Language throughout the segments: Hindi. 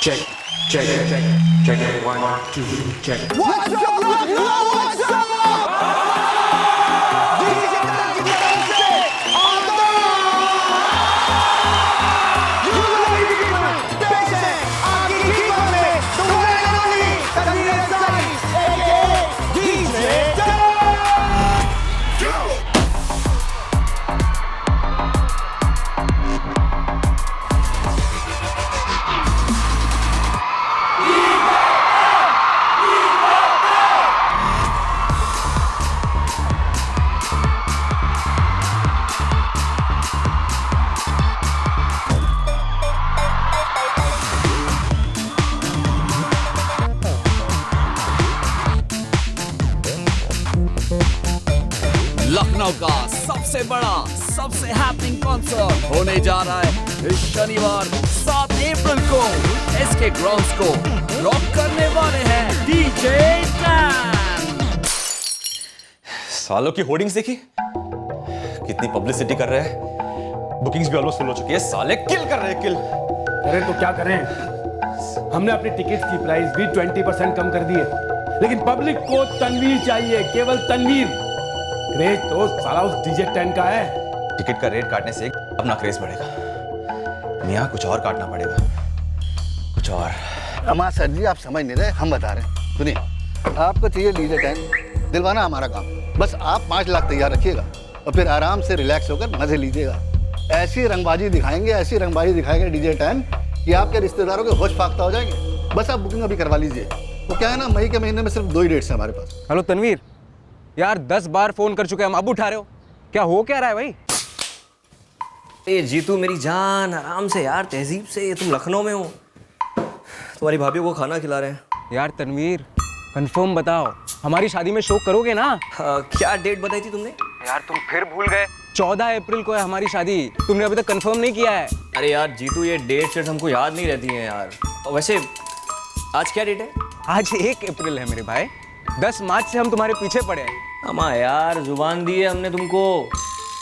check, check, check, check. 1, 2, check. What's up, what's up? DJ करण की तरफ से You ladies पेश है आपकी खिदमत में the one and only Tanveer Ansari aka DJ करण। लखनऊ का सबसे बड़ा सबसे हैपनिंग कॉन्सर्ट होने जा रहा है इस शनिवार 7 अप्रैल को एसके ग्राउंड्स को रॉक करने वाले हैं डीजे टैन। सालों की होर्डिंग्स देखी कितनी पब्लिसिटी कर रहे हैं। बुकिंग्स भी ऑलमोस्ट फुल हो चुकी है। साले किल कर रहे हैं किल। अरे तो क्या करें, हमने अपनी टिकट की प्राइस भी 20% कम कर दी है, लेकिन पब्लिक को तनवीर चाहिए, केवल तनवीर। क्रेज तो साला उस डीजे 10 का है। टिकट का रेट काटने से अपना क्रेज बढ़ेगा। मियाँ कुछ और काटना पड़ेगा, कुछ और। अमा सर जी आप समझ नहीं रहे, हम बता रहे हैं। सुनिए, आपको चाहिए डीजे 10, दिलवाना हमारा काम। बस आप 5 लाख तैयार रखिएगा और फिर आराम से रिलैक्स होकर मजे लीजिएगा। ऐसी रंगबाजी दिखाएंगे डीजे 10 कि आपके रिश्तेदारों के होश फाख्ता हो जाएंगे। बस आप बुकिंग अभी करवा लीजिए। वो क्या है ना, मई के महीने में सिर्फ 2 ही डेट्स हैं हमारे पास। हेलो तनवीर, यार 10 बार फोन कर चुके हैं हम, अब उठा रहे हो? क्या हो क्या रहा है भाई? ए जीतू मेरी जान, आराम से यार, तहजीब से। तुम लखनऊ में हो, तुम्हारी भाभी को खाना खिला रहे हैं। यार तनवीर कंफर्म बताओ, हमारी शादी में शो करोगे ना? क्या डेट बताई थी तुमने? यार तुम फिर भूल गए। 14 अप्रैल को है हमारी शादी, तुमने अभी तक कंफर्म नहीं किया है। अरे यार जीतू, ये डेट शेट हमको याद नहीं रहती है यार। वैसे आज क्या डेट है? आज 1 अप्रैल है मेरे भाई। 10 मार्च से हम तुम्हारे पीछे पड़े हैं। अम्मा यार, जुबान दी है हमने तुमको।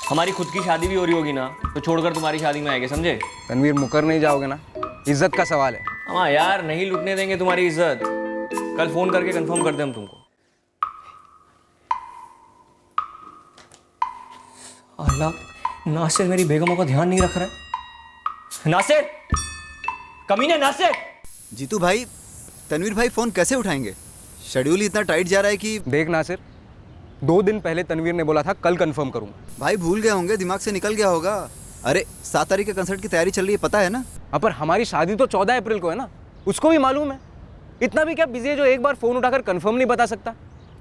हमारी खुद की शादी भी हो रही होगी ना, तो छोड़कर तुम्हारी शादी में आएंगे, समझे? तनवीर मुकर नहीं जाओगे ना? इज्जत का सवाल है। अम्मा यार, नहीं लुटने देंगे तुम्हारी इज्जत। कल फोन करके कंफर्म कर दे हम तुमको। अल्लाह, नासिर मेरी बेगमों का ध्यान नहीं रख रहा है। नासिर, कमीने नासिर। जीतू भाई, तनवीर भाई फोन कैसे उठाएंगे? शेड्यूल इतना टाइट जा रहा है कि। देख नासिर, 2 दिन पहले तनवीर ने बोला था कल कंफर्म करूंगा। भाई भूल गए होंगे, दिमाग से निकल गया होगा। अरे 7 तारीख के कंसर्ट की तैयारी चल रही है, पता है ना? अब पर हमारी शादी तो 14 अप्रैल को है ना, उसको भी मालूम है। इतना भी क्या बिजी है जो एक बार फोन उठाकर कंफर्म नहीं बता सकता?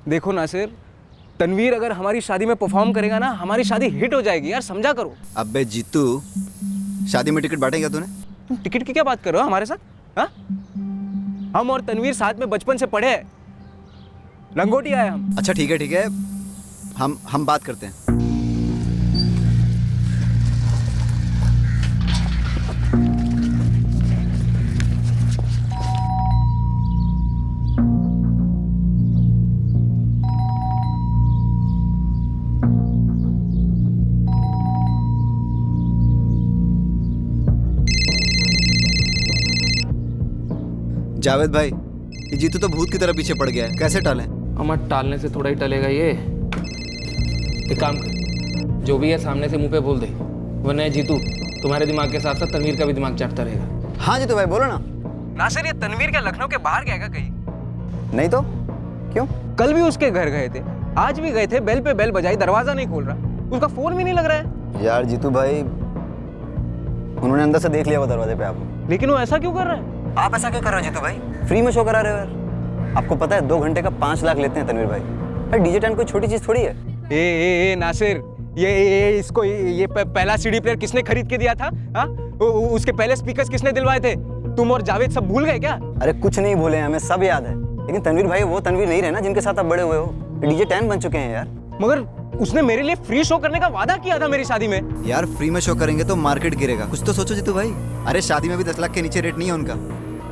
देखो नासिर, तनवीर अगर हमारी शादी में परफॉर्म करेगा ना, हमारी शादी हिट हो जाएगी यार, समझा करो। अबे जीतू, शादी में टिकट बांटेगा तूने? तुम टिकट की क्या बात कर रहे हो हमारे साथ? हाँ, हम और तनवीर साथ में बचपन से पढ़े हैं, लंगोटिया है हम। अच्छा ठीक है, हम बात करते हैं। जावेद भाई, ये जीतू तो भूत की तरह पीछे पड़ गया है, कैसे टालें? अमर, टालने से थोड़ा ही टलेगा ये। एक काम कर, जो भी है सामने से मुंह पे बोल दे, वरना जीतू तुम्हारे दिमाग के साथ साथ तनवीर का भी दिमाग चाटता रहेगा। हाँ जीतू भाई बोलो ना। नासिर, ये तनवीर क्या लखनऊ के बाहर गया कहीं? नहीं तो क्यों? कल भी उसके घर गए थे, आज भी गए थे, बेल पे बेल बजाई, दरवाजा नहीं खोल रहा, उसका फोन भी नहीं लग रहा है। यार जीतू भाई, उन्होंने अंदर से देख लिया वो दरवाजे पे आपको। लेकिन वो ऐसा क्यों कर रहा है? आप ऐसा क्यों कर रहे हो जीतू भाई? फ्री में शो करा रहे हो यार। आपको पता है 2 घंटे का 5 लाख लेते हैं तनवीर भाई। अरे डीजे 10 कोई छोटी चीज थोड़ी है। ए नासिर, इसको पहला सीडी प्लेयर किसने खरीद के दिया था? हाँ, उसके पहले स्पीकर्स किसने दिलवाए थे? तुम और जावेद सब भूल गए क्या? अरे कुछ नहीं भूले, हमें सब याद है। लेकिन तनवीर भाई वो तनवीर नहीं रहे ना जिनके साथ आप बड़े हुए हो। डीजे 10 बन चुके हैं यार। मगर उसने मेरे लिए फ्री शो करने का वादा किया था मेरी शादी में। यार फ्री में शो करेंगे तो मार्केट गिरेगा, कुछ तो सोचो जीतू भाई। अरे शादी में भी 10 लाख के नीचे रेट नहीं है उनका,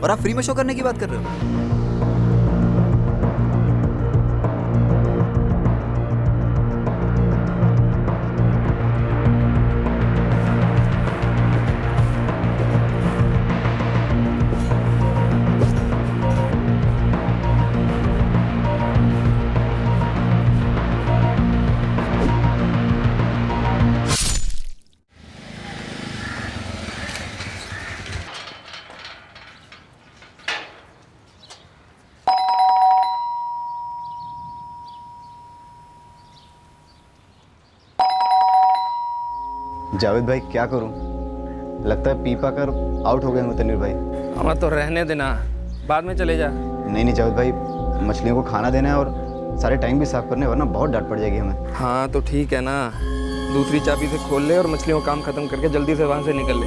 और आप फ्री में शो करने की बात कर रहे हो। जावेद भाई क्या करूं? लगता है पी पाकर आउट हो गए होंगे तनवीर भाई। हमें तो रहने देना, बाद में चले जा। नहीं जावेद भाई, मछलियों को खाना देना है और सारे टैंक भी साफ करने, वरना बहुत डांट पड़ जाएगी हमें। हाँ तो ठीक है ना, दूसरी चाबी से खोल ले और मछलियों का काम खत्म करके जल्दी से वहाँ से निकल ले।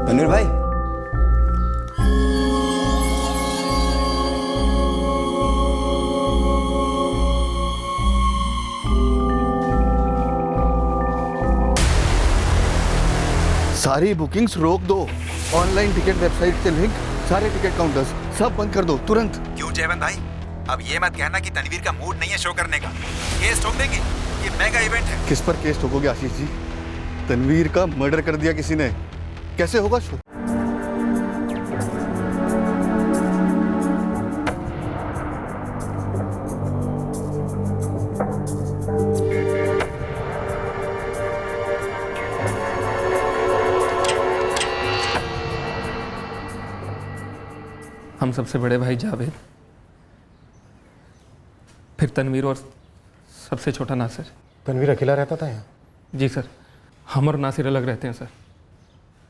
तनवीर भाई, सारी बुकिंग्स रोक दो। ऑनलाइन टिकट वेबसाइट के लिंक, सारे टिकट काउंटर्स सब बंद कर दो तुरंत। क्यों जयवंत भाई? अब ये मत कहना कि तनवीर का मूड नहीं है शो करने का। केस ठोक देंगे, ये मेगा इवेंट है। किस पर केस ठोकोगे आशीष जी? तनवीर का मर्डर कर दिया किसी ने, कैसे होगा शो? हम सबसे बड़े भाई जावेद, फिर तनवीर और सबसे छोटा नासिर। तनवीर अकेला रहता था यहाँ? जी सर, हम और नासिर अलग रहते हैं सर।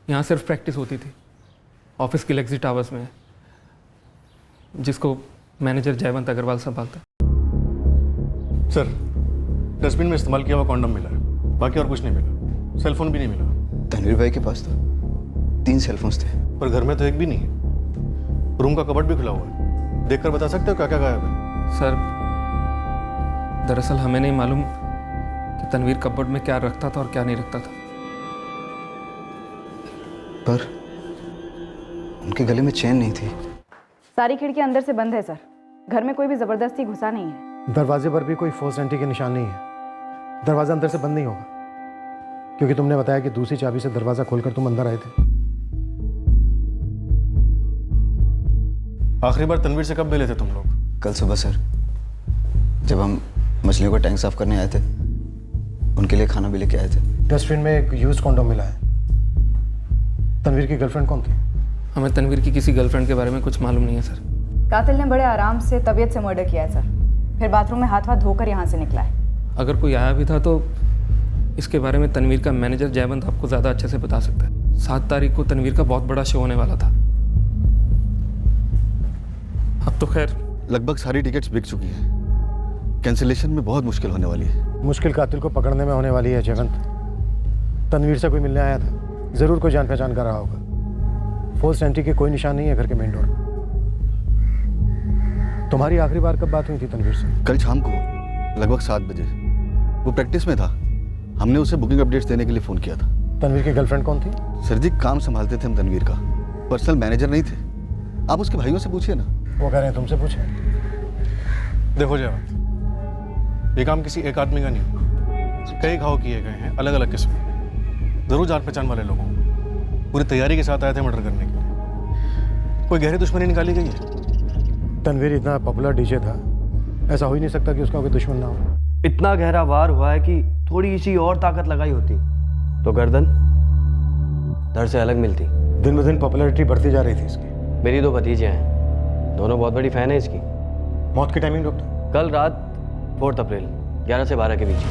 यहाँ सिर्फ प्रैक्टिस होती थी, ऑफिस की लेक्सी टावर्स में, जिसको मैनेजर जयवंत अग्रवाल संभालता। सर, डस्टबिन में इस्तेमाल किया हुआ कॉन्डम मिला है, बाकी और कुछ नहीं मिला। सेलफोन भी नहीं मिला। तनवीर भाई के पास तो 3 सेलफोन्स थे, पर घर में तो एक भी नहीं है। रूम का कबर्ड भी खुला हुआ है, देखकर बता सकते हो क्या क्या गायब है? सर, दरअसल हमें नहीं मालूम कि तनवीर कबर्ड में क्या रखता था और क्या नहीं रखता था। पर उनके गले में चेन नहीं थी। सारी खिड़कियां अंदर से बंद है सर, घर में कोई भी जबरदस्ती घुसा नहीं है। दरवाजे पर भी कोई फोर्स एंट्री के निशान नहीं है। दरवाजा अंदर से बंद नहीं होगा, क्योंकि तुमने बताया कि दूसरी चाबी से दरवाजा खोलकर तुम अंदर आए थे। आखिरी बार तनवीर से कब मिले थे तुम लोग? कल सुबह सर, जब हम मछलियों का टैंक साफ करने आए थे, उनके लिए खाना भी लेके आए थे। डस्टबिन में एक यूज्ड कॉन्डोम मिला है। तनवीर की गर्लफ्रेंड कौन थी? हमें तनवीर की किसी गर्लफ्रेंड के बारे में कुछ मालूम नहीं है सर। कातिल ने बड़े आराम से तबीयत से मर्डर किया है सर, फिर बाथरूम में हाथ धोकर यहाँ से निकला है। अगर कोई आया भी था तो इसके बारे में तनवीर का मैनेजर जयवंत आपको ज़्यादा अच्छे से बता सकता है। 7 तारीख को तनवीर का बहुत बड़ा शो होने वाला था। अब तो खैर लगभग सारी टिकट्स बिक चुकी हैं। कैंसिलेशन में बहुत मुश्किल होने वाली है। मुश्किल कातिल को पकड़ने में होने वाली है जयवंत। तनवीर से कोई मिलने आया था, जरूर कोई जान पहचान कर रहा होगा। फोर्स एंट्री के कोई निशान नहीं है घर के मेन डोर पर। तुम्हारी आखिरी बार कब बात हुई थी तनवीर से? कल शाम को लगभग 7 बजे। वो प्रैक्टिस में था, हमने उसे बुकिंग अपडेट्स देने के लिए फ़ोन किया था। तनवीर की गर्लफ्रेंड कौन थी? सर जी, काम संभालते थे हम तनवीर का, पर्सनल मैनेजर नहीं थे। आप उसके भाइयों से पूछिए ना। वो कह रहे हैं तुमसे पूछे। देखो जयवंत, ये काम किसी एक आदमी का नहीं, कई घाव किए गए हैं अलग अलग किस्म। जरूर जान पहचान वाले लोगों को पूरी तैयारी के साथ आए थे मर्डर करने के लिए। कोई गहरी दुश्मनी निकाली गई है? तनवीर इतना पॉपुलर डीजे था, ऐसा हो ही नहीं सकता कि उसका कोई दुश्मन ना हो। इतना गहरा वार हुआ है कि थोड़ी सी और ताकत लगाई होती तो गर्दन धड़ से अलग मिलती। दिन ब दिन पॉपुलैरिटी बढ़ती जा रही थी इसकी। मेरी 2 भतीजे हैं, दोनों बहुत बड़ी फैन है इसकी। मौत की टाइमिंग डॉक्टर? कल रात 4 अप्रैल 11 से 12 के बीच।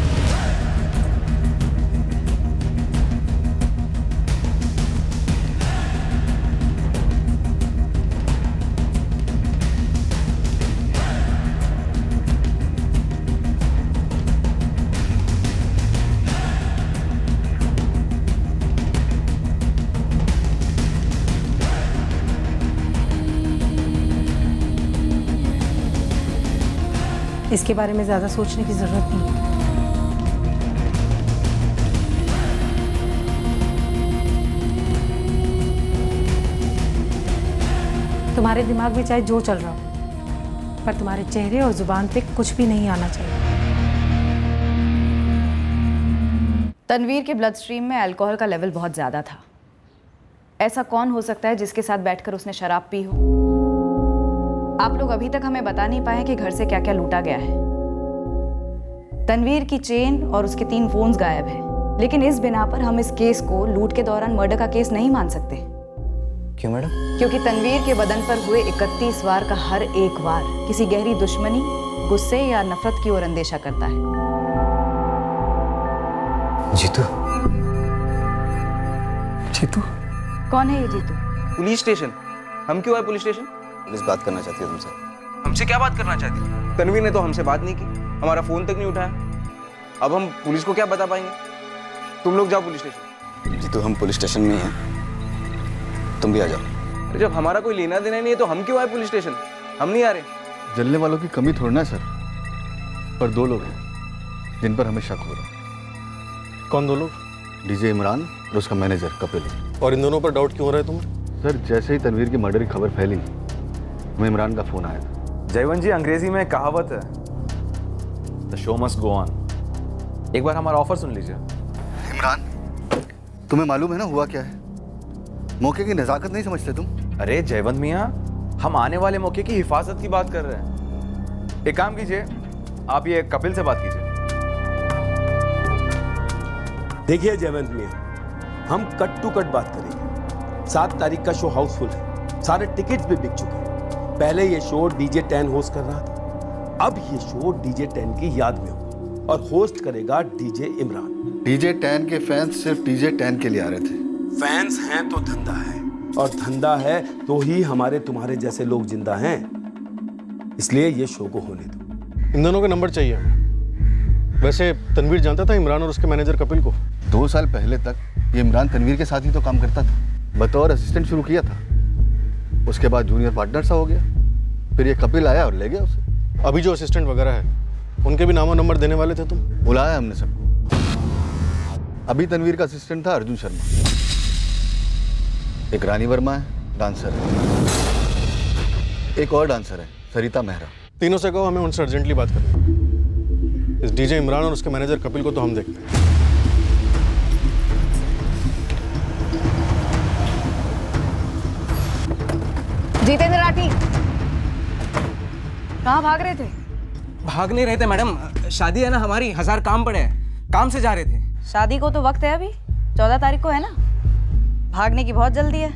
इसके बारे में ज़्यादा सोचने की ज़रूरत नहीं है। तुम्हारे दिमाग में चाहे जो चल रहा हो, पर तुम्हारे चेहरे और जुबान पे कुछ भी नहीं आना चाहिए। तनवीर के ब्लड स्ट्रीम में अल्कोहल का लेवल बहुत ज़्यादा था। ऐसा कौन हो सकता है जिसके साथ बैठकर उसने शराब पी हो? आप लोग अभी तक हमें बता नहीं पाए कि घर से क्या क्या लूटा गया है। तनवीर की चेन और उसके 3 फोन्स गायब हैं, लेकिन इस बिना पर हम इस केस को लूट के दौरान मर्डर का केस नहीं मान सकते। क्यों मैडम? क्योंकि तनवीर के बदन पर हुए 31 वार का हर एक वार किसी गहरी दुश्मनी, गुस्से या नफरत की ओर अंदेशा करता है। जीतू? जीतू? कौन है ये जीतू? Police station. हम क्यों आए पुलिस स्टेशन? पुलिस बात करना चाहती है तुमसे। हमसे क्या बात करना चाहती है? तनवीर ने तो हमसे बात नहीं की, हमारा फोन तक नहीं उठाया। अब हम पुलिस को क्या बता पाएंगे? तुम लोग जाओ पुलिस स्टेशन। जीतू हम पुलिस स्टेशन में ही हैं, तुम भी आ जाओ। अरे जब हमारा कोई लेना देना नहीं है तो हम क्यों आए पुलिस स्टेशन? हम नहीं आ रहे। जलने वालों की कमी थोड़ी ना है सर, पर 2 लोग हैं जिन पर हमें शक हो रहा है। कौन 2 लोग? डीजे इमरान और उसका मैनेजर कपिल। और इन दोनों पर डाउट क्यों हो रहा है तुम्हें? सर जैसे ही तनवीर की मर्डर की खबर फैली, हमें इमरान का फोन आया था। जयवंत जी, अंग्रेजी में कहावत है, the show must go on. एक बार हमारा ऑफर सुन लीजिए। इमरान, तुम्हें मालूम है ना हुआ क्या है? मौके की नजाकत नहीं समझते तुम? अरे जयवंत मियाँ, हम आने वाले मौके की हिफाजत की बात कर रहे हैं। एक काम कीजिए, आप ये कपिल से बात कीजिए। देखिए जयवंत मियाँ, हम कट टू कट बात करेंगे। 7 तारीख का शो हाउसफुल है, सारे टिकट्स भी बिक चुके हैं। पहले ये शो डीजे 10 होस्ट कर रहा था, अब ये शो डीजे 10 की याद में होगा और होस्ट करेगा डीजे इमरान। डीजे 10 के फैंस सिर्फ डीजे 10 के लिए आ रहे थे। फैंस हैं तो धंधा है, और धंधा है तो ही हमारे तुम्हारे जैसे लोग जिंदा हैं। इसलिए ये शो को होने दो। इन दोनों के नंबर चाहिए हमें। वैसे तनवीर जानता था इमरान और उसके मैनेजर कपिल को? 2 साल पहले तक ये इमरान तनवीर के साथ ही तो काम करता था। बतौर असिस्टेंट शुरू किया था, उसके बाद जूनियर पार्टनर सा हो गया, फिर ये कपिल आया और ले गया उसे। अभी जो असिस्टेंट वगैरह है उनके भी नामो नंबर देने वाले थे तुम? बुलाया हमने सबको। अभी तनवीर का असिस्टेंट था अर्जुन शर्मा, एक रानी वर्मा है डांसर है, एक और डांसर है सरिता मेहरा। तीनों से कहो हमें उनसे अर्जेंटली बात करनी है। इस डीजे इमरान और उसके मैनेजर कपिल को तो हम देखते हैं। जितेंद्र राठी, कहाँ भाग रहे थे? भाग नहीं रहे थे मैडम, शादी है ना हमारी, 1000 काम पड़े हैं, काम से जा रहे थे। शादी को तो वक्त है अभी, 14 तारीख को है ना। भागने की बहुत जल्दी है।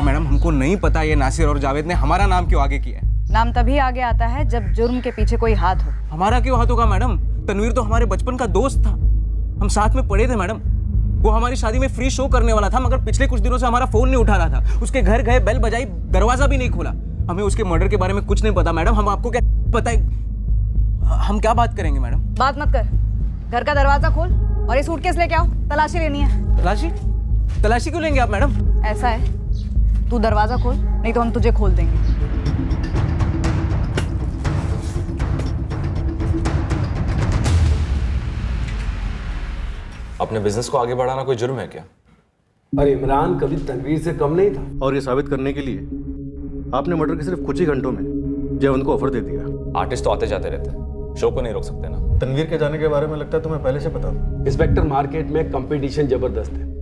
मैडम हमको नहीं पता ये नासिर और जावेद ने हमारा नाम क्यों आगे किया है। नाम तभी आगे आता है जब जुर्म के पीछे कोई हाथ हो। हमारा क्यों हाथ होगा मैडम? तनवीर तो हमारे बचपन का दोस्त था, हम साथ में पढ़े थे मैडम। वो हमारी शादी में फ्री शो करने वाला था, मगर पिछले कुछ दिनों से हमारा फोन नहीं उठा रहा था। उसके घर गए, बेल बजाई, दरवाजा भी नहीं खोला। हमें उसके मर्डर के बारे में कुछ नहीं पता मैडम। हम आपको क्या पता है? हम क्या बात करेंगे मैडम? बात मत कर, घर का दरवाजा खोल और ये सूटकेस लेके आओ, तलाशी लेनी है। तलाशी? तलाशी क्यों लेंगे आप मैडम? ऐसा है, तू दरवाजा खोल, नहीं तो हम तुझे खोल देंगे। अपने बिजनेस को आगे बढ़ाना कोई जुर्म है क्या? और इमरान कभी तनवीर से कम नहीं था। और ये साबित करने के लिए आपने मर्डर के सिर्फ कुछ ही घंटों में जयवंत को ऑफर दे दिया। आर्टिस्ट तो आते जाते रहते हैं, शो को नहीं रोक सकते ना। तनवीर के जाने के बारे में लगता है तुम्हें पहले से पता था। इंस्पेक्टर, मार्केट में कंपटीशन जबरदस्त है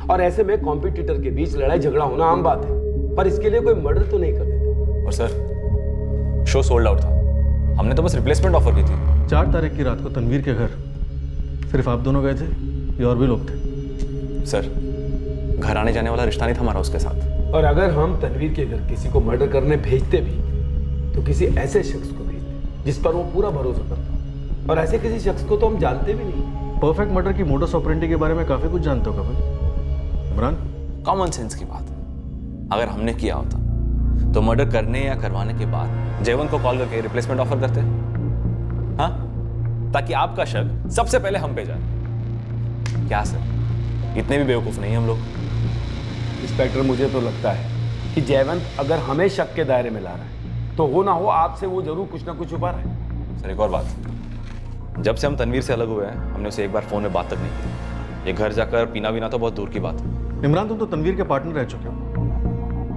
और ऐसे में कॉम्पिटिटर के बीच लड़ाई झगड़ा होना आम बात है, पर इसके लिए कोई मर्डर तो नहीं कर देता। और सर, शो सोल्ड आउट था, हमने तो बस रिप्लेसमेंट ऑफर की थी। 4 तारीख की रात को तनवीर के घर सिर्फ आप दोनों गए थे या और भी लोग थे? सर, घर आने जाने वाला रिश्ता नहीं था हमारा उसके साथ। और अगर हम तनवीर के घर किसी को मर्डर करने भेजते भी तो किसी ऐसे शख्स को भेजते जिस पर वो पूरा भरोसा करता, और ऐसे किसी शख्स को तो हम जानते भी नहीं। परफेक्ट मर्डर की मोडस ऑपरेंडी के बारे में काफी कुछ जानते हो कपिल। इमरान, कॉमन सेंस की बात है। अगर हमने किया होता तो मर्डर करने या करवाने के बाद जयवंत को कॉल करके रिप्लेसमेंट ऑफर करते, हाँ, ताकि आपका शक सबसे पहले हम पे जाए। क्या सर, इतने भी बेवकूफ नहीं हम लोग। इंस्पेक्टर, मुझे तो लगता है कि जयवंत अगर हमें शक के दायरे में ला रहा है तो हो ना हो आपसे वो जरूर कुछ ना कुछ छुपा रहा है। सर एक और बात, जब से हम तनवीर से अलग हुए हैं हमने उसे एक बार फोन में बात तक नहीं की। ये घर जाकर पीना वीना तो बहुत दूर की बात है। इमरान, तुम तो तनवीर के पार्टनर रह चुके हो,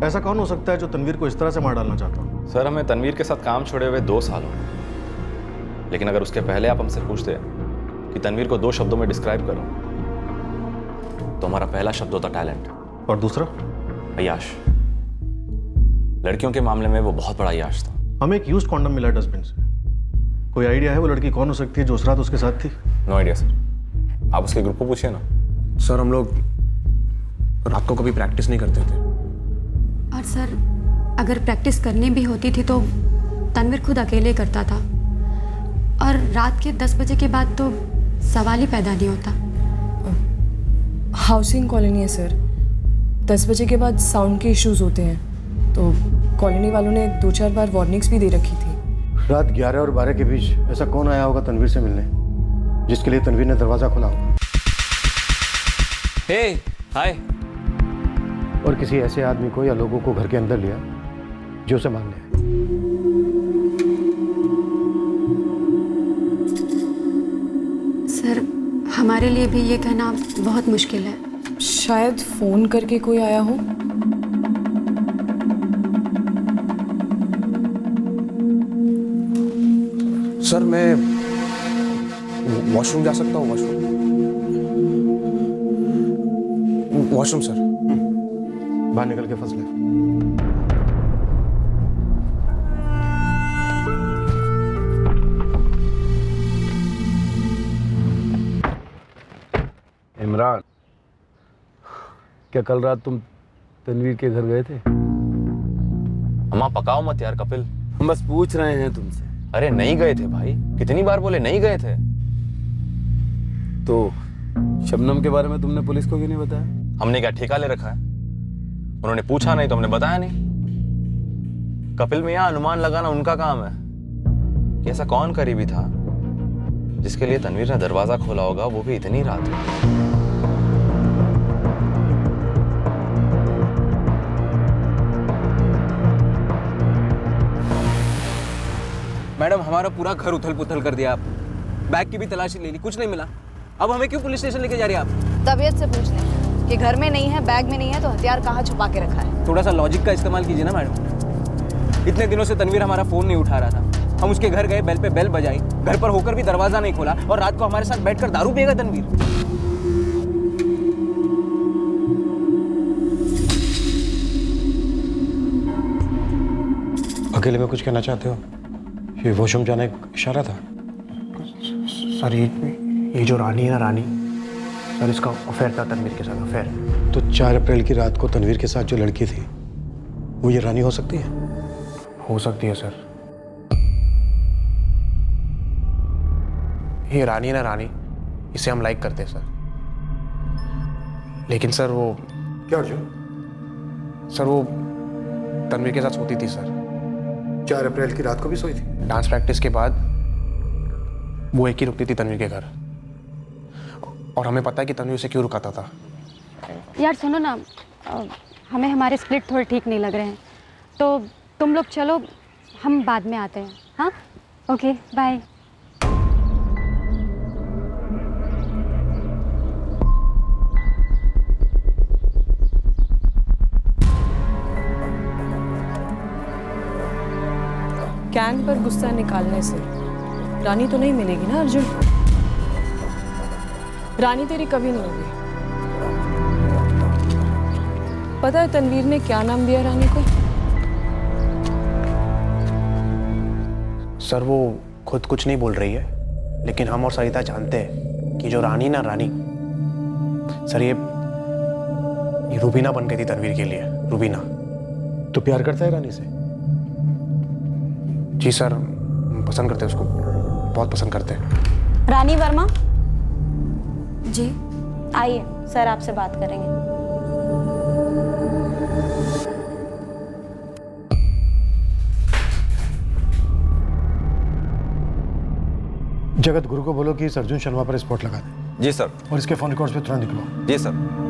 ऐसा कौन हो सकता है जो तनवीर को इस तरह से मार डालना चाहता हो? सर, हमें तनवीर के साथ काम छोड़े हुए 2 साल हो गए, लेकिन अगर उसके पहले आप हमसे पूछते कि तनवीर को 2 शब्दों में डिस्क्राइब करो तो हमारा पहला शब्द होता टैलेंट, और दूसरा अय्याश। लड़कियों के मामले में वो बहुत बड़ा अय्याश था। हमें एक यूज्ड कॉन्डम मिला डस्टबिन से। कोई आइडिया है वो लड़की कौन हो सकती है जो उस रात उसके साथ थी? नो आइडिया सर, आप उसके ग्रुप को पूछिए ना। सर, हम लोग रात को कभी प्रैक्टिस नहीं करते थे, और सर अगर प्रैक्टिस करनी भी होती थी तो तनवीर खुद अकेले करता था, और रात के 10 बजे के बाद तो सवाल ही पैदा नहीं होता। हाउसिंग कॉलोनी है सर, 10 बजे के बाद साउंड के इश्यूज होते हैं, तो कॉलोनी वालों ने 2-4 बार वार्निंग्स भी दे रखी थी। रात 11 और 12 के बीच ऐसा कौन आया होगा तनवीर से मिलने, जिसके लिए तनवीर ने दरवाजा खोला होगा? हे हाय। और किसी ऐसे आदमी को या लोगों को घर के अंदर लिया जो उसे मारने आए। सर हमारे लिए भी ये कहना बहुत मुश्किल है। शायद फोन करके कोई आया हो। सर मैं वॉशरूम जा सकता हूँ? Washroom sir. बाहर निकल के फंस ले। इमरान, क्या कल रात तुम तनवीर के घर गए थे? अम्मा पकाओ मत यार कपिल। हम बस पूछ रहे हैं तुमसे। अरे नहीं गए थे भाई, कितनी बार बोले नहीं गए थे। तो शबनम के बारे में तुमने पुलिस को क्यों नहीं बताया? हमने क्या ठेका ले रखा है? उन्होंने पूछा नहीं तो हमने बताया नहीं। कपिल मियां अनुमान लगाना उनका काम है कि ऐसा कौन करीबी था जिसके लिए तनवीर ने दरवाजा खोला होगा, वो भी इतनी रात में। मैडम हमारा पूरा घर उथल पुथल कर दिया आप, बैग की भी तलाशी ले ली, कुछ नहीं मिला। अब हमें क्यों पुलिस स्टेशन लेके जा रही है आप? तबीयत से पूछ लें कि घर में नहीं है, बैग में नहीं है, तो हथियार कहाँ छुपा के रखा है? थोड़ा सा लॉजिक का इस्तेमाल कीजिए ना मैडम। इतने दिनों से तनवीर हमारा फोन नहीं उठा रहा था, हम उसके घर गए, बेल पे बेल बजाई, घर पर होकर भी दरवाजा नहीं खोला, और रात को हमारे साथ बैठकर दारू पिएगा तनवीर। अकेले में कुछ कहना चाहते हो? ये वॉशरूम जाने का इशारा था? सर ये जो रानी है ना, रानी सर, इसका अफेयर था तनवीर के साथ, अफेयर। तो 4 अप्रैल की रात को तनवीर के साथ जो लड़की थी वो ये रानी हो सकती है? हो सकती है सर। ये रानी है ना, रानी, इसे हम लाइक करते हैं सर। लेकिन सर वो क्या अर्जुन? सर वो तनवीर के साथ सोती थी सर। 4 अप्रैल की रात को भी सोई थी? डांस प्रैक्टिस के बाद वो एक ही रुकती थी तनवीर के घर, और हमें पता है कि तनवीर से क्यों रुकाता था। यार सुनो ना, हमें हमारे स्प्लिट थोड़े ठीक नहीं लग रहे हैं, तो तुम लोग चलो, हम बाद में आते हैं। हाँ ओके बाय। कैन पर गुस्सा निकालने से रानी तो नहीं मिलेगी ना अर्जुन? रानी तेरी कभी नहीं होगी। पता है तनवीर ने क्या नाम दिया रानी को? सर वो खुद कुछ नहीं बोल रही है, लेकिन हम और सरिता जानते हैं कि जो रानी ना, रानी सर, ये रूबीना बन गई थी तनवीर के लिए। रूबीना। तो प्यार करता है रानी से? जी सर, पसंद करते हैं उसको, बहुत पसंद करते हैं। रानी वर्मा जी आइए, सर आपसे बात करेंगे। जगत गुरु को बोलो कि इस अर्जुन शर्मा पर स्पॉट लगा दे। जी सर। और इसके फोन रिकॉर्ड्स पे तुरंत निकलो। जी सर।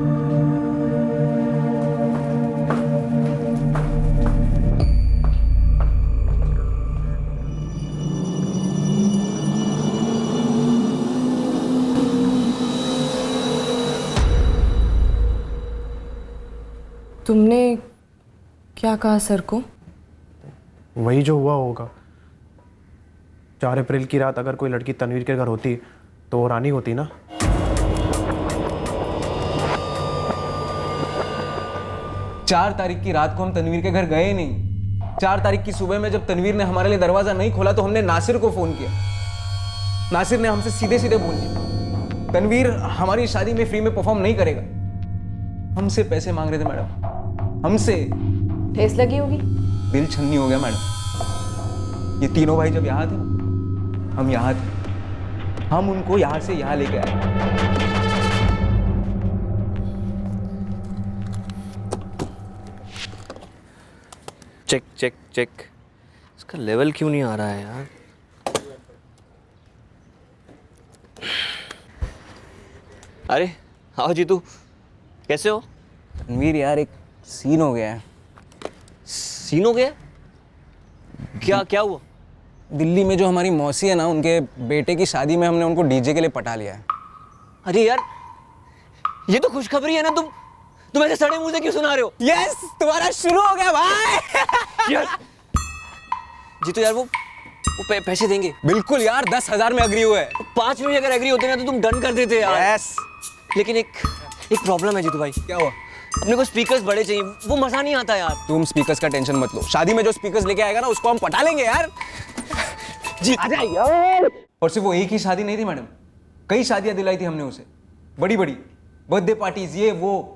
तुमने क्या कहा सर को? वही जो हुआ होगा। 4 अप्रैल की रात अगर कोई लड़की तनवीर के घर होती तो वो रानी होती ना। चार तारीख की रात को हम तनवीर के घर गए नहीं। 4 तारीख की सुबह में जब तनवीर ने हमारे लिए दरवाजा नहीं खोला तो हमने नासिर को फोन किया। नासिर ने हमसे सीधे सीधे बोल दिया तनवीर हमारी शादी में फ्री में परफॉर्म नहीं करेगा। हमसे पैसे मांग रहे थे मैडम, हमसे। ठेस लगी होगी। दिल छन्नी हो गया मैडम। ये तीनों भाई जब यहाँ थे ना, हम यहाँ थे, हम उनको यहाँ से यहाँ लेके आए। चेक चेक चेक, इसका लेवल क्यों नहीं आ रहा है यार? अरे आओ जीतू, कैसे हो? रणवीर यार, एक सीन हो गया है। सीन हो गया? क्या क्या हुआ? दिल्ली में जो हमारी मौसी है ना, उनके बेटे की शादी में हमने उनको डीजे के लिए पटा लिया है। अरे यार, ये तो खुशखबरी है ना। तुम ऐसे सड़े मुंह से क्यों सुना रहे हो? यस, तुम्हारा शुरू हो गया भाई। यार जीतू यार, वो पैसे देंगे? बिल्कुल यार, 10,000 में अग्री हुए। 5 में भी अगर एग्री होते ना तो तुम डन कर देते यार। यस। लेकिन एक प्रॉब्लम है जीतू भाई। क्या हुआ? अपने को स्पीकर्स बड़े चाहिए, वो मजा नहीं आता यार। तुम स्पीकर्स का टेंशन मत लो, शादी में जो स्पीकर्स लेके आएगा ना उसको हम पटा लेंगे यार। जीत आ जा यार। और सिर्फ वो एक ही शादी नहीं थी मैडम, कई शादियां दिलाई थी हमने उसे, बड़ी बड़ी बर्थडे पार्टीज, ये वो।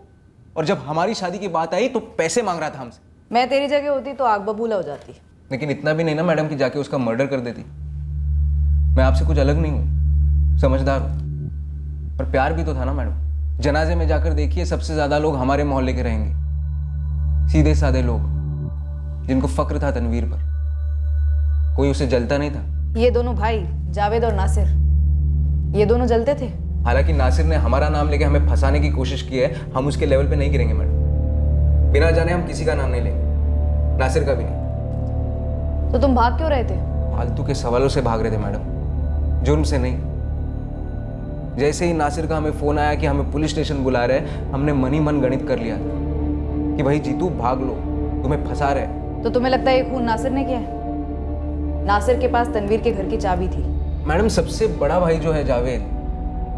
और जब हमारी शादी की बात आई तो पैसे मांग रहा था हमसे। मैं तेरी जगह होती तो आग बबूला हो जाती। लेकिन इतना भी नहीं ना मैडम कि जाके उसका मर्डर कर देती। मैं आपसे कुछ अलग नहीं हूँ, समझदार हूँ। और प्यार भी तो था ना मैडम। जनाजे में जाकर देखिए, सबसे ज्यादा लोग हमारे मोहल्ले के रहेंगे, सीधे साधे लोग जिनको फक्र था तनवीर पर। कोई उसे जलता नहीं था। ये दोनों भाई जावेद और नासिर, ये दोनों जलते थे। हालांकि नासिर ने हमारा नाम लेके हमें फंसाने की कोशिश की है, हम उसके लेवल पे नहीं गिरेंगे मैडम। बिना जाने हम किसी का नाम नहीं लेंगे, नासिर का भी नहीं। तो तुम भाग क्यों रहे थे? फालतू के सवालों से भाग रहे थे मैडम, जुर्म से नहीं। जैसे ही नासिर का हमें फोन आया कि हमें पुलिस स्टेशन बुला रहे हैं, हमने मन ही मन गणित कर लिया कि भाई जीतू भाग लो, तुम्हें फंसा रहे। तो तुम्हें लगता है ये खून नासिर ने किया है? नासिर के पास तनवीर के घर की चाबी थी। मैडम, सबसे बड़ा भाई जो है जावेद,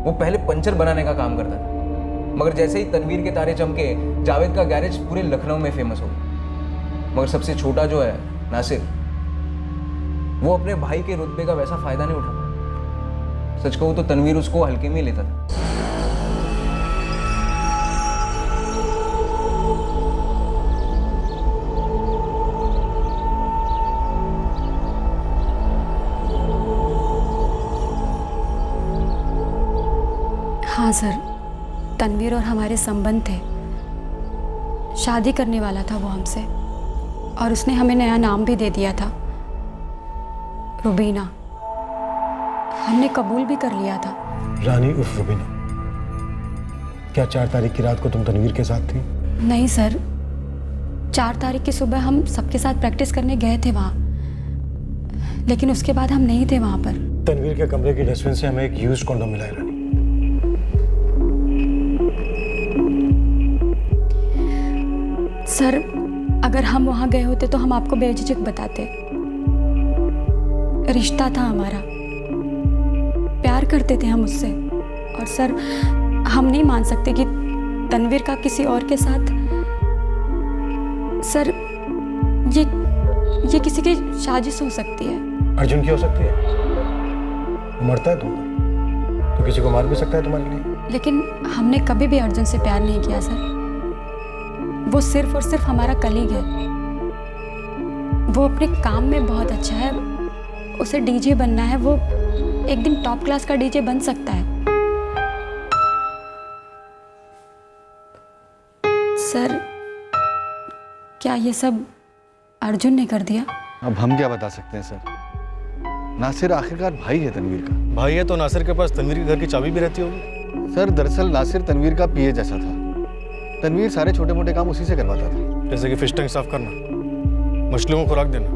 वो पहले पंचर बनाने का काम करता था, मगर जैसे ही तनवीर के तारे चमके, जावेद का गैरेज पूरे लखनऊ में फेमस हो गया। मगर सबसे छोटा जो है नासिर, वो अपने भाई के रुतबे का वैसा फायदा नहीं उठा। सच कहूं तो तनवीर उसको हल्के में लेता था। हाँ सर, तनवीर और हमारे संबंध थे। शादी करने वाला था वो हमसे, और उसने हमें नया नाम भी दे दिया था, रुबीना। हमने कबूल भी कर लिया था। रानी उर्फ रुबीना, क्या 4 तारीख की रात को तुम तनवीर के साथ थी? नहीं सर, 4 तारीख की सुबह हम सबके साथ प्रैक्टिस करने गए थे वहाँ, लेकिन उसके बाद हम नहीं थे वहाँ पर। तनवीर के कमरे की डस्टबिन से हमें एक यूज्ड कॉन्डोम मिला है रानी। सर, अगर हम वहाँ गए होते तो हम आपको बेझिझक बताते। रिश्ता था हमारा, प्यार करते थे हम उससे। और सर, हम नहीं मान सकते कि तनवीर का किसी और के साथ। सर, ये किसी की साजिश हो सकती है। अर्जुन की हो सकती है? वो मरता है तुम तो किसी को मार भी सकता है तुम्हारे लिए। लेकिन हमने कभी भी अर्जुन से प्यार नहीं किया सर। वो सिर्फ और सिर्फ हमारा कलीग है। वो अपने काम में बहुत अच्छा है, उसे डीजे बनना है। वो एक दिन टॉप क्लास का डीजे बन सकता है। सर, क्या ये सब अर्जुन ने कर दिया? अब हम क्या बता सकते हैं सर। नासिर आखिरकार भाई है तनवीर का। भाई है तो नासिर के पास तनवीर के घर की चाबी भी रहती होगी। सर, दरअसल नासिर तनवीर का पीए जैसा था। तनवीर सारे छोटे मोटे काम उसी से करवाता था, जैसे कि फिश टैंक साफ करना, मछलियों को खुराक देना,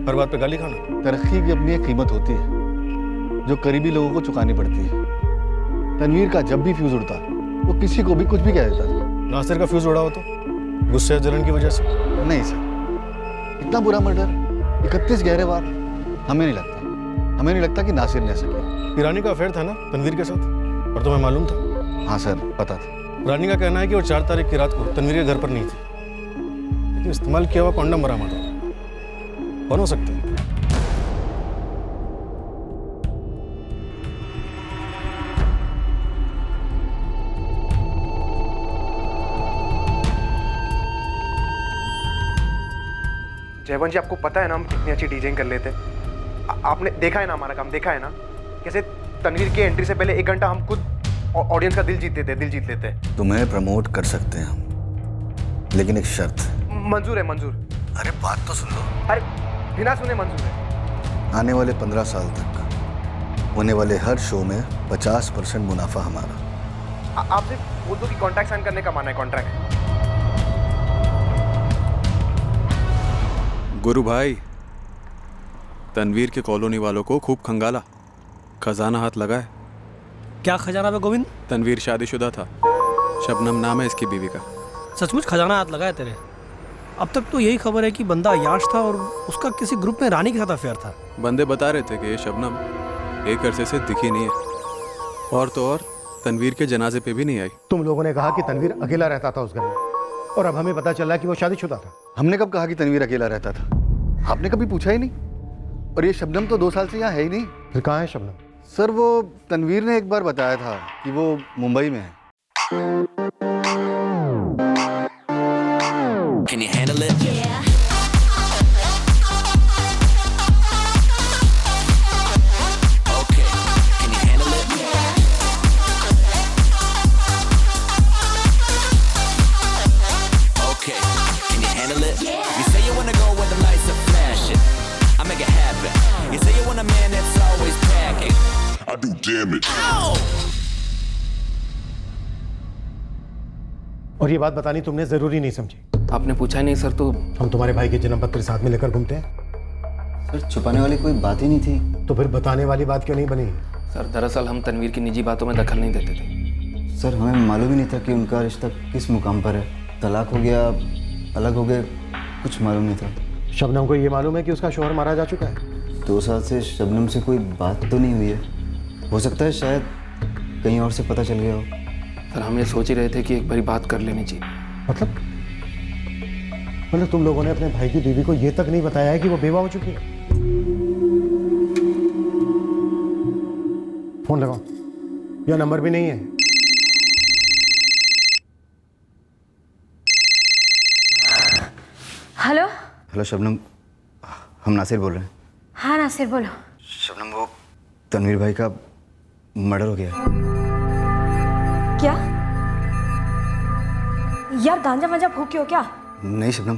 हर बात पे गाली खाना। तरक्की की अपनी एक कीमत होती है जो करीबी लोगों को चुकानी पड़ती है। तनवीर का जब भी फ्यूज उड़ता वो किसी को भी कुछ भी कह देता था। नासिर का फ्यूज उड़ा हो तो गुस्से या जलन की वजह से? नहीं सर, इतना बुरा मर्डर, 31 गहरे वार, हमें नहीं लगता कि नासिर ने ऐसा किया। रानी का अफेयर था ना तनवीर के साथ, और तुम्हें मालूम था? हाँ सर, पता था। रानी का कहना है कि वो 4 तारीख की रात को तनवीर के घर पर नहीं थी, लेकिन इस्तेमाल किया हुआ कॉन्डम बरामद हुआ। कौन हो सकता है? जयवंत जी, आपको पता है ना हम कितनी अच्छी डीजेइंग कर लेते हैं। आपने देखा है ना हमारा काम, देखा है ना कैसे तनवीर की एंट्री से पहले 1 घंटा हम खुद ऑडियंस का दिल जीत लेते। तुम्हें प्रमोट कर सकते हैं हम, लेकिन एक शर्त। मंजूर है, मंजूर। अरे बात तो सुन लो। अरे बिना सुने मंजूर है। आने वाले 15 साल तक होने वाले हर शो में 50% मुनाफा हमारा। आपसे बोल दो कि कॉन्ट्रैक्ट साइन करने का माना है, कॉन्ट्रैक्ट। गुरु भाई, तनवीर के कॉलोनी वालों को खूब खंगाला, खजाना हाथ लगा है। क्या खजाना पे गोविंद? तनवीर शादीशुदा था, शबनम नाम है इसकी बीवी का। सचमुच खजाना हाथ लगा है तेरे? अब तक तो यही खबर है कि बंदा याश था और उसका किसी ग्रुप में रानी के साथ अफेयर था। बंदे बता रहे थे कि ये शबनम एक अरसे से दिखी नहीं है, और तो और तनवीर के जनाजे पे भी नहीं आई। तुम लोगों ने कहा कि तनवीर अकेला रहता था उस घर में, और अब हमें पता चला कि वो शादीशुदा था। हमने कब कहा कि तनवीर अकेला रहता था? आपने कभी पूछा ही नहीं। और ये शबनम तो 2 साल से यहाँ है ही नहीं। फिर कहाँ है शबनम? सर, वो तनवीर ने एक बार बताया था कि वो मुंबई में है। Can you handle it? Yeah. Okay. Can you handle it? Yeah. Okay. Can you handle it? Yeah. You say you wanna go where the lights are flashing. I make it happen. You say you want a man that's always packing. I do damage. Ow! और ये बात बतानी तुमने जरूरी नहीं समझी। आपने पूछा ही नहीं सर। तो हम तुम्हारे भाई के जन्म पत्र साथ में लेकर घूमते हैं। सर, छुपाने वाली कोई बात ही नहीं थी। तो फिर बताने वाली बात क्यों नहीं बनी? सर, दरअसल हम तनवीर की निजी बातों में दखल नहीं देते थे। सर, हमें मालूम ही नहीं था कि उनका रिश्ता किस मुकाम पर है। तलाक हो गया, अलग हो गए, कुछ मालूम नहीं था। शबनम को ये मालूम है कि उसका शौहर मारा जा चुका है? 2 साल से शबनम से कोई बात तो नहीं हुई है। हो सकता है शायद कहीं और से पता चल गया हो। सर, हम ये सोच ही रहे थे कि एक बारी बात कर लेनी चाहिए। मतलब तुम लोगों ने अपने भाई की बीवी को ये तक नहीं बताया है कि वो बेवा हो चुकी है? फोन लगाओ, या नंबर भी नहीं है। हेलो। हेलो शबनम, हम नासिर बोल रहे हैं। हाँ नासिर, बोलो। शबनम, वो तनवीर भाई का मर्डर हो गया है। क्या यार, गांजा वांजा फूकी हो क्या? नहीं शबनम,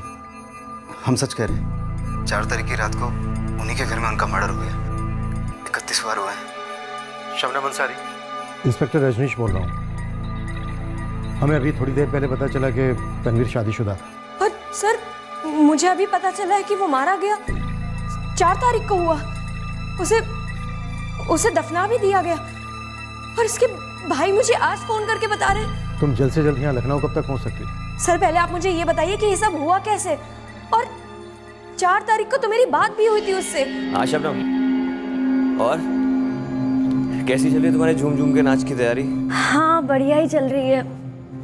हम सच कह रहे हैं। 4 तारीख की रात को उन्हीं के घर में उनका मर्डर हो गया। 31 बार हुआ है। शबनम अंसारी। इंस्पेक्टर रजनीश बोल रहा हूँ। हमें अभी थोड़ी देर पहले पता चला कि तनवीर शादीशुदा था। पर सर, मुझे अभी पता चला है कि वो मारा गया 4 तारीख को हुआ। उसे दफना भी दिया गया। और इसके भाई मुझे आज फोन करके बता रहे हैं। तुम जल्द से जल्द यहाँ लखनऊ कब तक पहुँच सकती? सर, पहले आप मुझे ये बताइए कि ये सब हुआ कैसे, और 4 तारीख को तो मेरी बात भी हुई थी उससे। हाँ शबनम, और कैसी चल रही है तुम्हारे झूम झूम के नाच की तैयारी? हाँ बढ़िया ही चल रही है।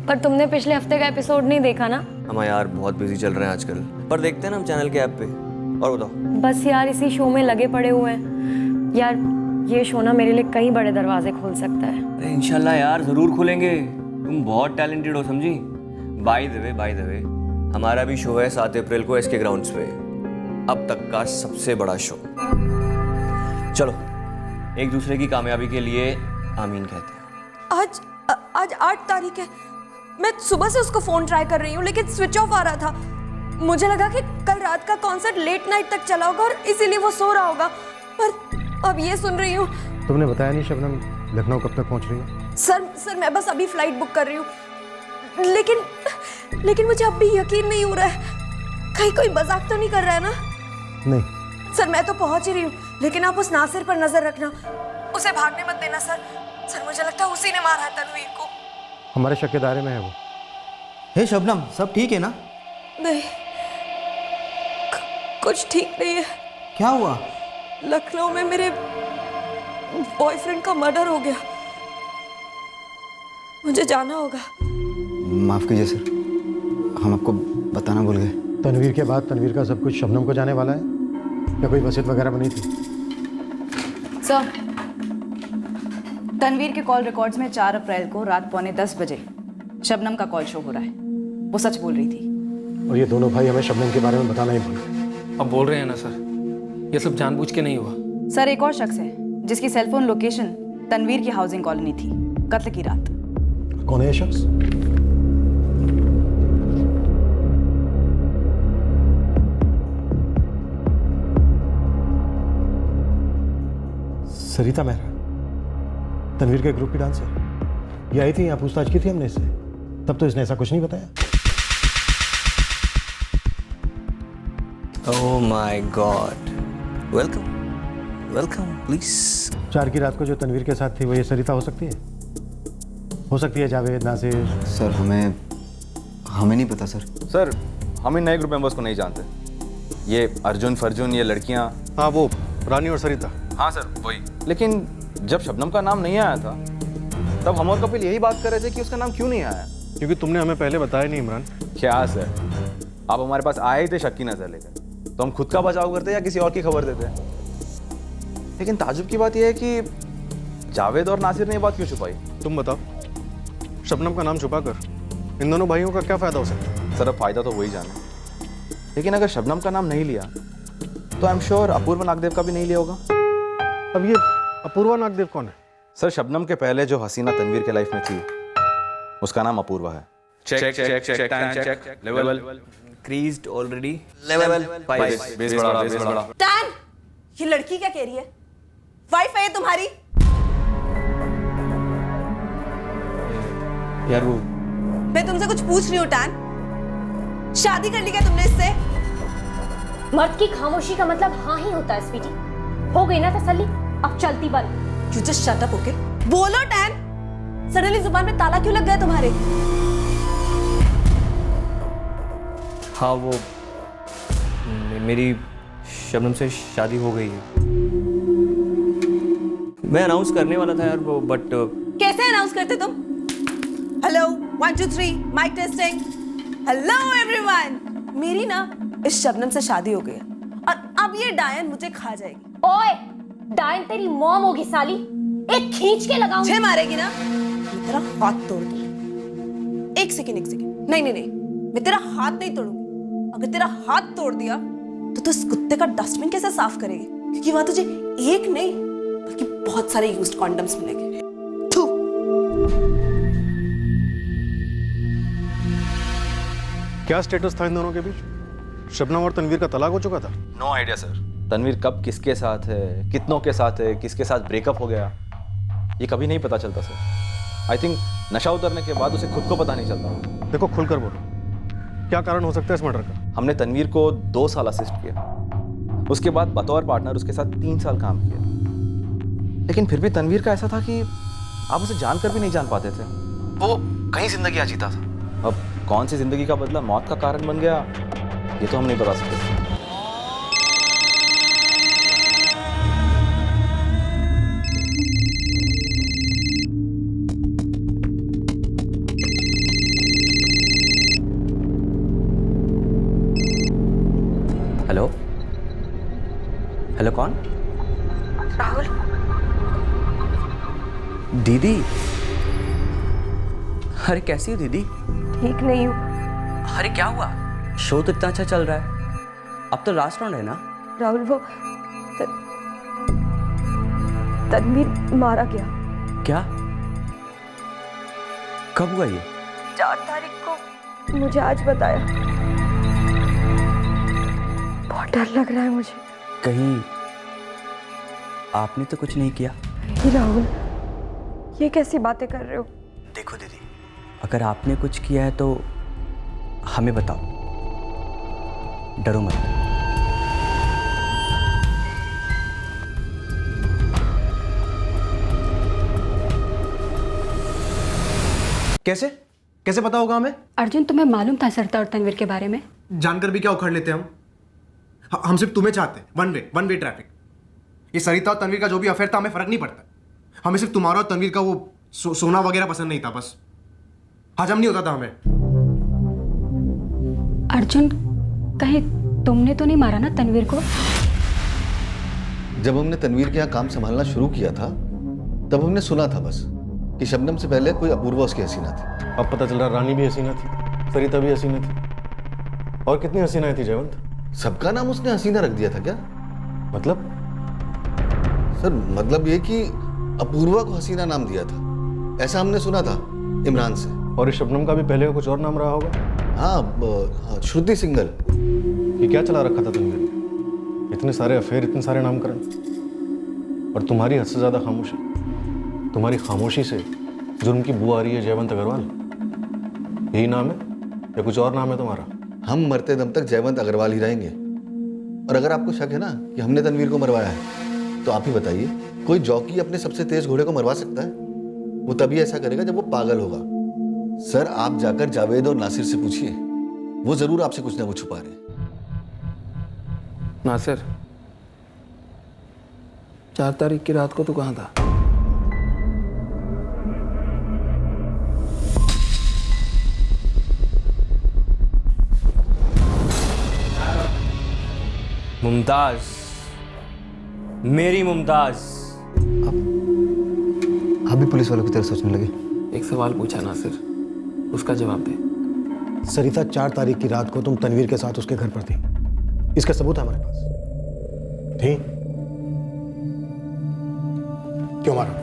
पर तुमने पिछले हफ्ते का एपिसोड नहीं देखा ना? हम यार बहुत बिजी चल रहे हैं आजकल, पर देखते हैं ना हम चैनल के ऐप पे। और बताओ। बस यार इसी शो में लगे पड़े हुए हैं यार। ये शो ना मेरे लिए कई बड़े दरवाजे खोल सकता है। अरे इंशाल्लाह यार, जरूर खोलेंगे। तुम बहुत टैलेंटेड हो, समझी। बाय द वे हमारा भी शो है 7 अप्रैल को SK ग्राउंड्स पे, अब तक का सबसे बड़ा शो। चलो एक दूसरे की कामयाबी के लिए आमीन कहते हैं। आज 8 तारीख है। मैं सुबह से उसको फोन ट्राई कर रही हूँ, लेकिन स्विच ऑफ आ रहा था। मुझे लगा कि कल रात का कॉन्सर्ट लेट नाइट तक चला होगा और इसीलिए वो सो रहा होगा। पर अब ये सुन रही हूँ। तुमने बताया नहीं शबनम, लखनऊ कब तक पहुंच रही है? सर मैं बस अभी फ्लाइट बुक कर रही हूँ, लेकिन मुझे अब भी यकीन नहीं हो रहा है। कहीं कोई मजाक तो नहीं कर रहा है ना? नहीं सर, मैं तो पहुंच ही रही हूँ, लेकिन आप उस नासिर पर नजर रखना। उसे भागने मत देना सर। मुझे लगता है उसी ने मारा है तनवीर को। हमारे शक के दायरे में है वो। हे शबनम, सब ठीक है ना? नहीं, कुछ ठीक नहीं है। क्या हुआ? लखनऊ में मेरे बॉयफ्रेंड का मर्डर हो गया। मुझे जाना होगा। माफ कीजिए सर, हम आपको बताना भूल गए। तनवीर के बाद तनवीर का सब कुछ शबनम को जाने वाला है, या कोई वसीयत वगैरह बनी थी? सर, तनवीर के कॉल रिकॉर्ड्स में 4 अप्रैल को रात 9:45 बजे शबनम का कॉल शो हो रहा है। वो सच बोल रही थी। और ये दोनों भाई हमें शबनम के बारे में बताना ही भूल गए। अब बोल रहे हैं ना सर, ये सब जानबूझ के नहीं हुआ। सर, एक और शख्स है जिसकी सेलफोन लोकेशन तनवीर की हाउसिंग कॉलोनी थी कत्ल की रात। कौन है ये शख्स? सरिता मेहरा, तनवीर के ग्रुप की डांसर। ये आई थी, यहाँ पूछताछ की थी हमने इससे, तब तो इसने ऐसा कुछ नहीं बताया। Oh my God, welcome welcome please. 4 की रात को जो तनवीर के साथ थी वो ये सरिता हो सकती है? हो सकती है जावेद, नासिर। सर हमें नहीं पता सर। सर हम इन नए ग्रुप मेंबर्स को नहीं जानते। ये अर्जुन फर्जुन, ये लड़कियां। हाँ, वो रानी और सरिता। हाँ सर वही। लेकिन जब शबनम का नाम नहीं आया था तब हम और कपिल यही बात कर रहे थे कि उसका नाम क्यों नहीं आया। क्योंकि तुमने हमें पहले बताया नहीं इमरान। क्या सर, आप हमारे पास आए ही थे शक की नजर लेकर, तो हम खुद का बचाव करते या किसी और की खबर देते। लेकिन ताजुब की बात यह है कि जावेद और नासिर ने ये बात क्यों छुपाई? तुम बताओ, शबनम का नाम छुपाकर इन दोनों भाइयों का क्या फायदा हो सकता है? सर अब फायदा तो वही जाने, लेकिन अगर शबनम का नाम नहीं लिया तो I am sure Apoorva Nagdev का भी नहीं लिया होगा। अब ये अपूर्वा नागदेव कौन है? सर शबनम के पहले जो हसीना तनवीर के लाइफ में थी उसका नाम अपूर्वा है। Check check check check check level increased already, level 5। Bass बड़ा। टैन, ये लड़की क्या कह रही है? वाइफ है ये तुम्हारी? यार वो मैं तुमसे कुछ पूछ रही हूँ टैन, शादी कर ली क्या तुमने इससे? मर्द की खामोशी का मतलब हाँ ही होता है स्वीटी। हो गई ना तसल्ली, अब चलती बंद। You just shut up, okay? बोलो टैन, सडनली जुबान में ताला क्यों लग गया तुम्हारे? हाँ वो मेरी शबनम से शादी हो गई है। मैं अनाउंस करने वाला था यार वो, बट कैसे अनाउंस करते तुम? Hello 1 2 3 mike testing. Hello everyone, मेरी ना इस शबनम से शादी हो गई है और अब ये डायन मुझे खा जाएगी। ओए, डायन तेरी मॉम होगी साली, एक खींच के लगाऊंगी। मुझे मारेगी ना, मैं तेरा हाथ तोड़ दूंगी। एक सेकंड, नहीं, मैं तेरा हाथ नहीं तोड़ूंगी। अगर तेरा हाथ तोड़ दिया तो तू इस कुत्ते का डस्टबिन कैसे साफ करेगी? क्योंकि वहां तुझे एक नहीं बल्कि बहुत सारे यूज्ड कॉन्डम्स मिलेंगे। थू। क्या स्टेटस था इन दोनों के बीच? शबनम और तनवीर का तलाक हो चुका था? No idea sir. तनवीर कब किसके साथ है, कितनों के साथ है, किसके साथ ब्रेकअप हो गया, ये कभी नहीं पता चलता सर। आई थिंक नशा उतरने के बाद उसे खुद को पता नहीं चलता। देखो खुलकर बोलो, क्या कारण हो सकता है इस मर्डर का? हमने तनवीर को 2 साल असिस्ट किया, उसके बाद बतौर पार्टनर उसके साथ 3 साल काम किया, लेकिन फिर भी तनवीर का ऐसा था कि आप उसे जानकर भी नहीं जान पाते थे। वो कहीं जिंदगी जीता था। अब कौन सी जिंदगी का बदला मौत का कारण बन गया ये तो हम नहीं बता सकते। हेलो हेलो, कौन? राहुल। दीदी, अरे कैसी हो दीदी? ठीक नहीं हूँ। अरे क्या हुआ? शो तो इतना अच्छा चल रहा है, अब तो लास्ट राउंड है ना? राहुल वो तनवीर मारा गया। क्या? कब हुआ ये? 4 तारीख को मुझे आज बताया। बहुत डर लग रहा है मुझे। कहीं आपने तो कुछ नहीं किया? नहीं राहुल, ये कैसी बातें कर रहे हो? देखो दीदी, अगर आपने कुछ किया है तो हमें बताओ, डरो मत। कैसे कैसे पता होगा हमें? अर्जुन, तुम्हें मालूम था सरिता और तनवीर के बारे में? जानकर भी क्या उखाड़ लेते हम? हम सिर्फ तुम्हें चाहते हैं, वन वे ट्रैफिक। ये सरिता और तनवीर का जो भी अफेयर था हमें फर्क नहीं पड़ता। हमें सिर्फ तुम्हारा और तनवीर का वो सोना वगैरह पसंद नहीं था, बस हजम नहीं होता था हमें। अर्जुन, कहीं तुमने तो नहीं मारा ना तनवीर को? जब हमने तनवीर के यहाँ काम संभालना शुरू किया था तब हमने सुना था बस कि शबनम से पहले कोई अपूर्वा उसकी हसीना थी। अब पता चल रहा रानी भी हसीना थी, सरिता भी हसीना थी। और कितनी हसीनाएं थी जयवंत? सबका नाम उसने हसीना रख दिया था क्या? मतलब? सर मतलब ये कि अपूर्वा को हसीना नाम दिया था, ऐसा हमने सुना था इमरान से। और इस शबनम का भी पहले कुछ और नाम रहा होगा? हाँ, श्रुति सिंगल। ये क्या चला रखा था तुमने? इतने सारे अफेयर, इतने सारे नामकरण, और तुम्हारी हद से ज्यादा खामोशी। तुम्हारी खामोशी से जुर्म की बू आ रही है जयवंत अग्रवाल। यही नाम है या कुछ और नाम है तुम्हारा? हम मरते दम तक जयवंत अग्रवाल ही रहेंगे। और अगर आपको शक है ना कि हमने तनवीर को मरवाया है, तो आप ही बताइए, कोई जॉकी अपने सबसे तेज घोड़े को मरवा सकता है? वो तभी ऐसा करेगा जब वो पागल होगा। सर आप जाकर जावेद और नासिर से पूछिए, वो जरूर आपसे कुछ ना कुछ छुपा रहे हैं। नासिर, 4 तारीख की रात को तू कहाँ था? मुमताज, मेरी मुमताज। आप भी पुलिस वालों की तरह सोचने लगे? एक सवाल पूछा नासिर, उसका जवाब दे। सरिता 4 तारीख की रात को तुम तनवीर के साथ उसके घर पर थी, इसका सबूत है हमारे पास। थी? क्यों मारा?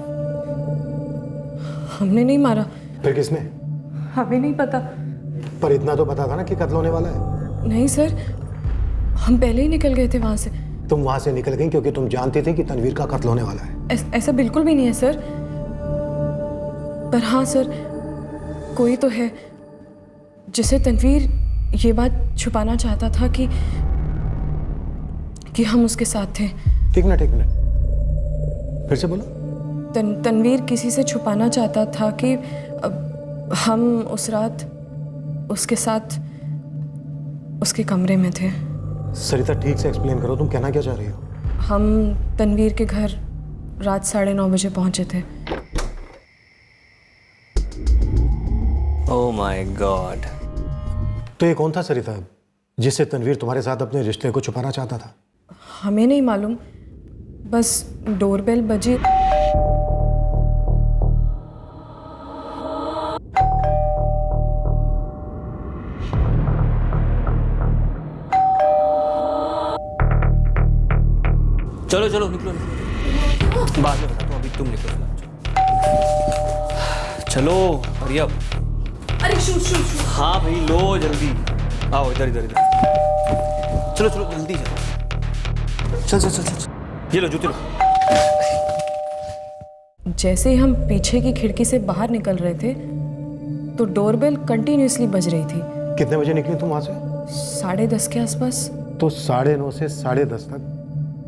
हमने नहीं मारा। फिर किसने? हमें नहीं पता। पर इतना तो पता था ना कि कत्ल होने वाला है। नहीं सर, हम पहले ही निकल गए थे वहां से। तुम वहां से निकल गई क्योंकि तुम जानते थे कि तनवीर का कत्ल होने वाला है। ऐसा बिल्कुल भी नहीं है सर। पर हाँ सर, कोई तो है जिसे तनवीर ये बात छुपाना चाहता था कि हम उसके साथ थे। ठीक ना, फिर से बोलो। तनवीर किसी से छुपाना चाहता था कि हम उस रात उसके साथ उसके कमरे में थे। सरिता ठीक से एक्सप्लेन करो, तुम कहना क्या चाह रही हो? हम तनवीर के घर रात 9:30 बजे पहुंचे थे। Oh my God. तो ये कौन था सरिता जिससे तनवीर तुम्हारे साथ अपने रिश्ते को छुपाना चाहता था? हमें नहीं मालूम, बस डोरबेल बजी। चलो चलो निकलो, बाद में बताता हूँ, अभी तुम निकलो। चलो हरी अप। अरे शूट। हाँ भाई लो जल्दी, आओ इधर। चलो जल्दी चल। ये लो जूते लो। जैसे ही हम पीछे की खिड़की से बाहर निकल रहे थे तो डोरबेल कंटिन्यूअसली बज रही थी। कितने बजे निकली तुम वहां से? 10:30 के आसपास। तो 9:30 से 10:30 तक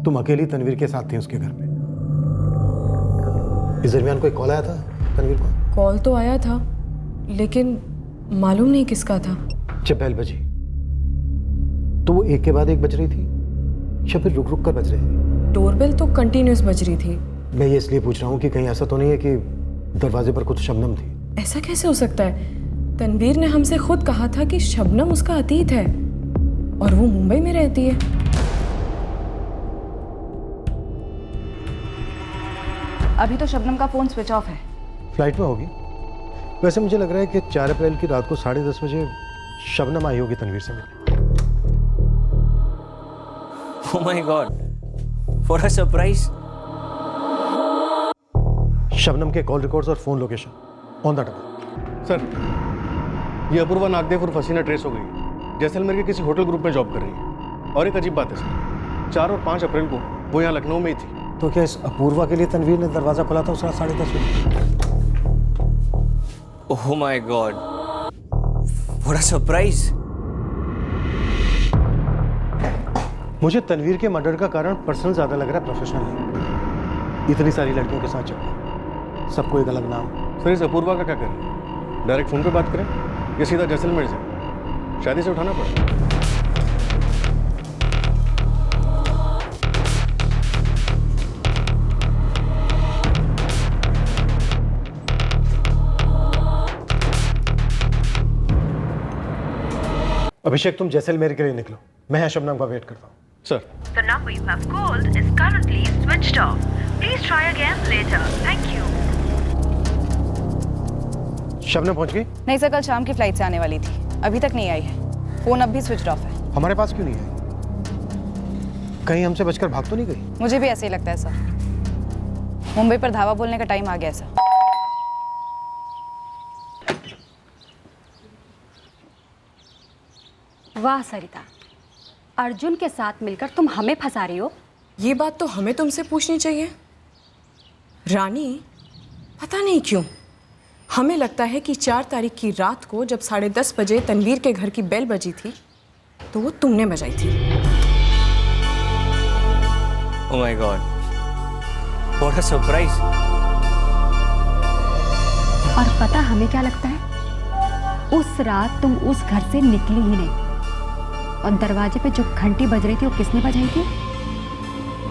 तुम अकेली तनवीर के साथ थी उसके घर में। इस दरमियान कोई कॉल आया था तनवीर को? कॉल तो आया था, लेकिन मालूम नहीं किसका था। जब बेल बजी तो वो एक के बाद एक बज रही थी या फिर रुक कर बज रही थी? डोरबेल तो कंटिन्यूअस बज रही थी। मैं ये इसलिए पूछ रहा हूँ कि कहीं ऐसा तो नहीं है कि दरवाजे पर कुछ शबनम थी? ऐसा कैसे हो सकता है? तनवीर ने हमसे खुद कहा था कि शबनम उसका अतीत है और वो मुंबई में रहती है। अभी तो शबनम का फोन स्विच ऑफ है। फ्लाइट में होगी। वैसे मुझे लग रहा है कि 4 अप्रैल की रात को 10:30 बजे शबनम आई होगी तनवीर से मिलने। Oh my God, what a surprise. Shabnam के कॉल रिकॉर्ड्स और phone location on the top. Sir, ये अपूर्वा नागदेव और हसीना ट्रेस हो गई। जैसलमेर के किसी होटल ग्रुप में जॉब कर रही है। और एक अजीब बात है सर, 4 और 5 अप्रैल को वो यहाँ लखनऊ में ही थी। तो क्या इस अपूर्वा के लिए तनवीर ने दरवाजा खोला था उस रात 10:30 बजे? Oh my God, what a surprise. मुझे तनवीर के मर्डर का कारण पर्सनल ज्यादा लग रहा है, प्रोफेशनल नहीं। इतनी सारी लड़कियों के साथ चलना, सबको एक अलग नाम। सर इस अपूर्वा का क्या करें? डायरेक्ट फोन पे बात करें या सीधा जैसलमेर से? शादी से उठाना पड़ा। अभिषेक, तुम जैसलमेर के लिए निकलो, मैं यहाँ शबनम का वेट करता हूँ। Sir, The number you have called is currently switched off. Please try again later. Thank you. Shabnam पहुंच गई? नहीं सर, कल शाम की फ्लाइट से आने वाली थी, अभी तक नहीं आई है। फोन अब भी स्विच ऑफ है। हमारे पास क्यों नहीं है? कहीं हमसे बचकर भाग तो नहीं गई? मुझे भी ऐसे ही लगता है सर। मुंबई पर धावा बोलने का टाइम आ गया सर। वाह सरिता, अर्जुन के साथ मिलकर तुम हमें फंसा रही हो। ये बात तो हमें तुमसे पूछनी चाहिए रानी। पता नहीं क्यों हमें लगता है कि 4 तारीख की रात को जब 10:30 बजे तनवीर के घर की बेल बजी थी तो वो तुमने बजाई थी। Oh my God, what a surprise. और पता हमें क्या लगता है, उस रात तुम उस घर से निकली ही नहीं। और दरवाजे पे जो घंटी बज रही थी वो किसने बजाई थी?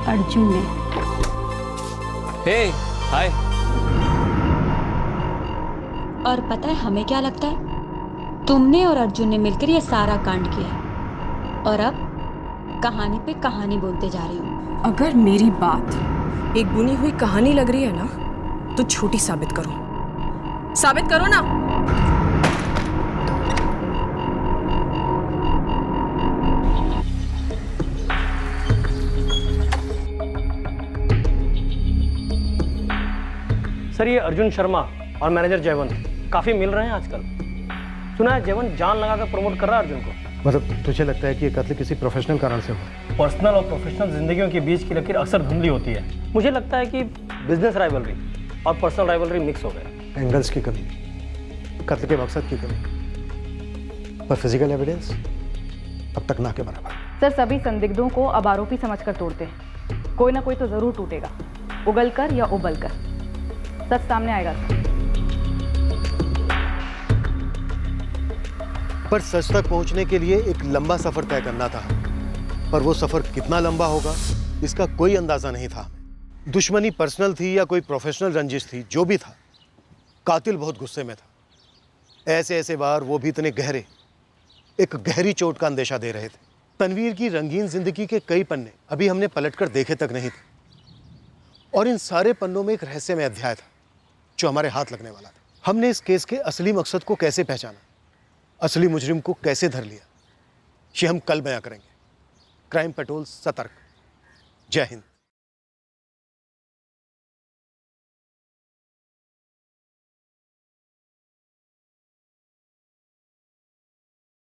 अर्जुन ने। हे हाय। और पता है हमें क्या लगता है, तुमने और अर्जुन ने मिलकर ये सारा कांड किया है। और अब कहानी पे कहानी बोलते जा रही हूँ। अगर मेरी बात एक बुनी हुई कहानी लग रही है ना तो छोटी साबित करो, साबित करो ना। सर ये अर्जुन शर्मा और मैनेजर जयवंत काफी मिल रहे हैं आजकल। सुना है जयवंत जान लगाकर प्रमोट कर रहा है अर्जुन को। मतलब तुझे लगता है कि ये कत्ल किसी प्रोफेशनल कारण से हुआ? पर्सनल और प्रोफेशनल जिंदगियों के बीच की लकीर अक्सर धुंधली होती है। मुझे लगता है कि बिजनेस राइवलरी और पर्सनल राइवलरी मिक्स हो गया। एंगल्स की कमी, कत्ल के मकसद की कमी, पर फिजिकल एविडेंस अब तक ना के बराबर। सर सभी संदिग्धों को अब आरोपी समझकर तोड़ते हैं। कोई ना कोई तो जरूर टूटेगा, उगलकर या उबलकर। सच सामने आएगा। पर सच तक पहुंचने के लिए एक लंबा सफर तय करना था, पर वो सफर कितना लंबा होगा इसका कोई अंदाजा नहीं था। दुश्मनी पर्सनल थी या कोई प्रोफेशनल रंजिश थी, जो भी था, कातिल बहुत गुस्से में था। ऐसे ऐसे वार, वो भी इतने गहरे, एक गहरी चोट का अंदेशा दे रहे थे। तनवीर की रंगीन जिंदगी के कई पन्ने अभी हमने पलटकर देखे तक नहीं थे, और इन सारे पन्नों में एक रहस्यमय अध्याय था जो हमारे हाथ लगने वाला था। हमने इस केस के असली मकसद को कैसे पहचाना, असली मुजरिम को कैसे धर लिया, ये हम कल बयां करेंगे। क्राइम पेट्रोल सतर्क। जय हिंद।